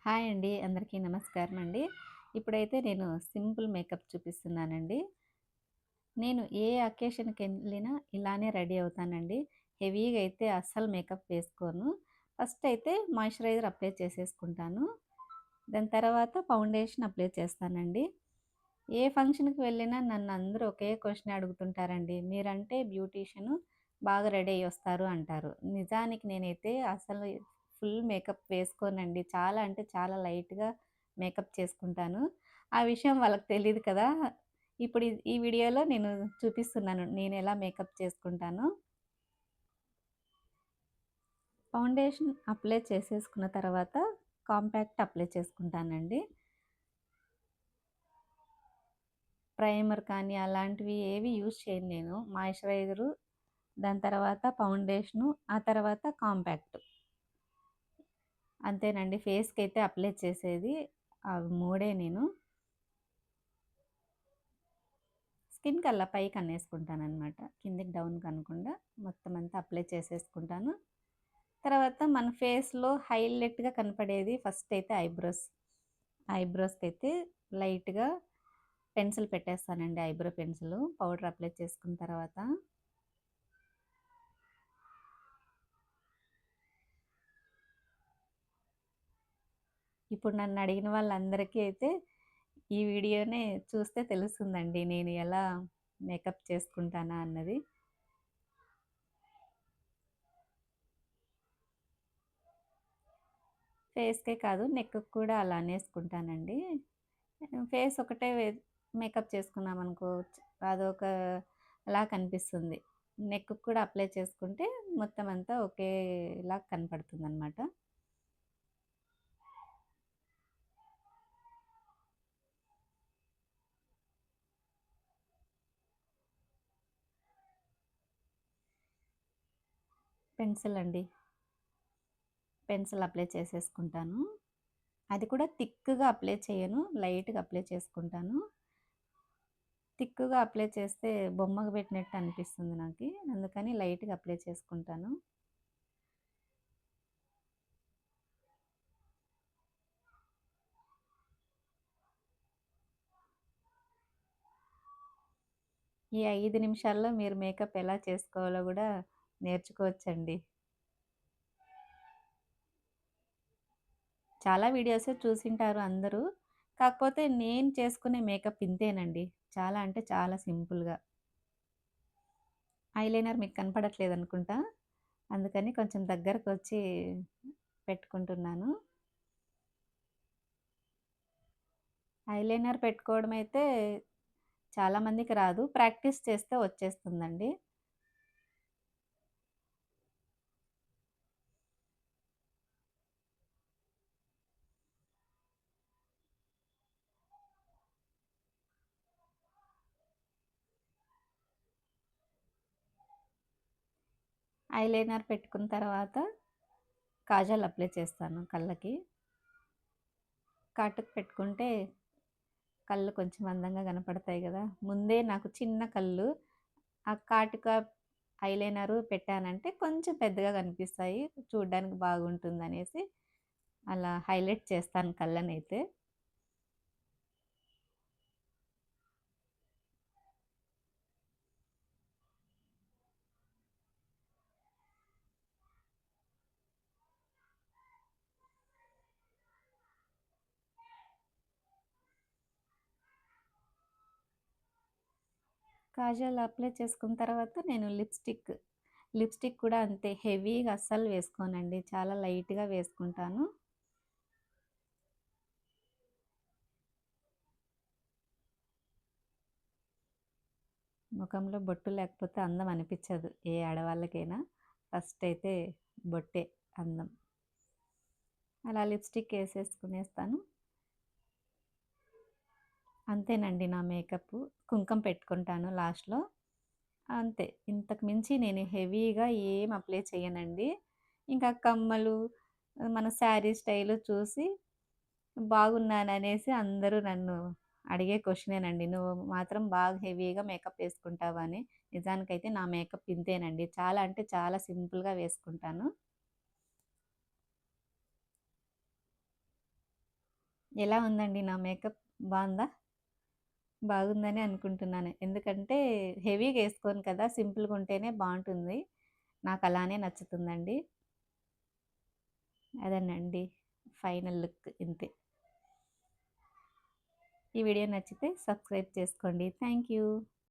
Hi అండి. అందరికీ నమస్కారం అండి. ఇప్పుడైతే నేను సింపుల్ మేకప్ చూపిస్తున్నానండి. నేను ఏ అకేషన్‌కెళ్ళినా ఇలానే రెడీ అవుతానండి. హెవీగా అయితే అస్సలు మేకప్ వేసుకోను. ఫస్ట్ అయితే మాయిశ్చరైజర్ అప్లై చేసేసుకుంటాను. దాని తర్వాత ఫౌండేషన్ అప్లై చేస్తానండి. ఏ ఫంక్షన్‌కి వెళ్ళినా నన్ను అందరూ ఒకే క్వెషన్ అడుగుతుంటారండి. మీరంటే బ్యూటీషియను బాగా రెడీ అయ్యొస్తారు అంటారు. నిజానికి నేనైతే అసలు ఫుల్ మేకప్ వేసుకోనండి. చాలా అంటే చాలా లైట్‌గా మేకప్ చేసుకుంటాను. ఆ విషయం వాళ్ళకి తెలీదు కదా! ఇప్పుడు ఈ వీడియోలో నేను చూపిస్తున్నాను నేనెలా మేకప్ చేసుకుంటానో. ఫౌండేషన్ అప్లై చేసేసుకున్న తర్వాత కాంపాక్ట్ అప్లై చేసుకుంటానండి. ప్రైమర్ కానీ అలాంటివి ఏవి యూజ్ చేయను నేను. మాయిశ్చరైజరు, దాని తర్వాత ఫౌండేషను, ఆ తర్వాత కాంపాక్ట్. అంతేనండి. ఫేస్‌కైతే అప్లై చేసేది అవి మూడే నేను. స్కిన్‌కల్లా పైకనేసుకుంటాననమాట. కిందకి డౌన్‌కి అనకుండా మొత్తం అంతా అప్లై చేసేసుకుంటాను. తర్వాత మన ఫేస్‌లో హైలైట్‌గా కనపడేది ఫస్ట్ అయితే ఐబ్రోస్. ఐబ్రోస్‌కైతే లైట్‌గా పెన్సిల్ పెట్టేస్తానండి. ఐబ్రో పెన్సిలు పౌడర్ అప్లై చేసుకున్న తర్వాత. ఇప్పుడు నన్నడిగిన వాళ్ళందరికీ అయితే ఈ వీడియోనే చూస్తే తెలుస్తుందండి నేను ఎలా మేకప్ చేసుకుంటానా అన్నది. ఫేస్‌కే కాదు నెక్‌కి కూడా అలానే యేసుకుంటానండి. ఫేస్ ఒకటే మేకప్ చేసుకున్నామనుకో అదొకలా కనిపిస్తుంది. నెక్‌కి కూడా అప్లై చేసుకుంటే మొత్తం అంతా ఒకేలా కనపడుతుందనమాట. పెన్సిల్ అండి. పెన్సిల్ అప్లై చేసేసుకుంటాను. అది కూడా థిక్‌గా అప్లై చేయను. లైట్‌గా అప్లై చేసుకుంటాను. థిక్‌గా అప్లై చేస్తే బొమ్మకు పెట్టినట్టు అనిపిస్తుంది నాకి. అందుకని లైట్‌గా అప్లై చేసుకుంటాను. ఈ 5 నిమిషాల్లో మీరు మేకప్ ఎలా చేసుకోవాలో గూడా నేర్చుకోవచ్చండి. చాలా వీడియోసే చూసింటారు అందరూ. కాకపోతే నేను చేసుకునే మేకప్ ఇంతేనండి. చాలా అంటే చాలా సింపుల్‌గా. ఐలైనర్ మీకు కనపడట్లేదనుకుంటా. అందుకని కొంచెం దగ్గరకొచ్చి పెట్టుకుంటున్నాను. ఐలైనర్ పెట్టుకోవడమైతే చాలా మందికి రాదు. ప్రాక్టీస్ చేస్తే వచ్చేస్తుందండి. ఐలైనర్ పెట్టుకున్న తర్వాత కాజల్ అప్లై చేస్తాను కళ్ళకి. కాటుక పెట్టుకుంటే కళ్ళు కొంచెం అందంగా కనపడతాయి గదా! ముందే నాకు చిన్న కళ్ళు. ఆ కాటుక, ఐలైనరు పెట్టానంటే కొంచెం పెద్దగా కనిపిస్తాయి. చూడ్డానికి బాగుంటుందనేసి అలా హైలైట్ చేస్తాను కళ్ళనైతే. కాజల్ అప్లై చేసుకున్న తర్వాత నేను లిప్‌స్టిక్ కూడా అంతే హెవీగా అస్సలు వేసుకోనండి. చాలా లైట్‌గా వేసుకుంటాను. ముఖంలో బొట్టు లేకపోతే అందం అనిపిచ్చదు. ఏ ఆడవాళ్ళకైనా. ఫస్ట్ అయితే బొట్టే అందం. అలా లిప్‌స్టిక్ ఏసేసుకునేస్తాను. అంతేనండి నా మేకప్పు. కుంకం పెట్టుకుంటాను లాస్ట్‌లో. అంతే. ఇంతకు మించి నేను హెవీగా ఏం అప్లై చేయనండి. ఇంకా కమ్మలు, మన శారీ స్టైలు చూసి బాగున్నాననేసి అందరూ నన్ను అడిగే క్వెషనేనండి. "నువ్వు మాత్రం బాగా హెవీగా మేకప్ ఏసుకుంటావా" అని. నిజానికైతే నా మేకప్ ఇంతేనండి. చాలా అంటే చాలా సింపుల్‌గా వేసుకుంటాను. ఎలా ఉందండి నా మేకప్? బావుందా? బాగుందని అనుకుంటున్నాను. ఎందుకంటే హెవీగా ఏసుకోను కదా! సింపుల్‌గా ఉంటేనే బావుంటుంది. నాకలానే నచ్చుతుందండి. అదేనండి. ఫైనల్ లుక్ ఇంతే. ఈ వీడియో నచ్చితే సబ్స్క్రైబ్ చేసుకోండి. Thank you.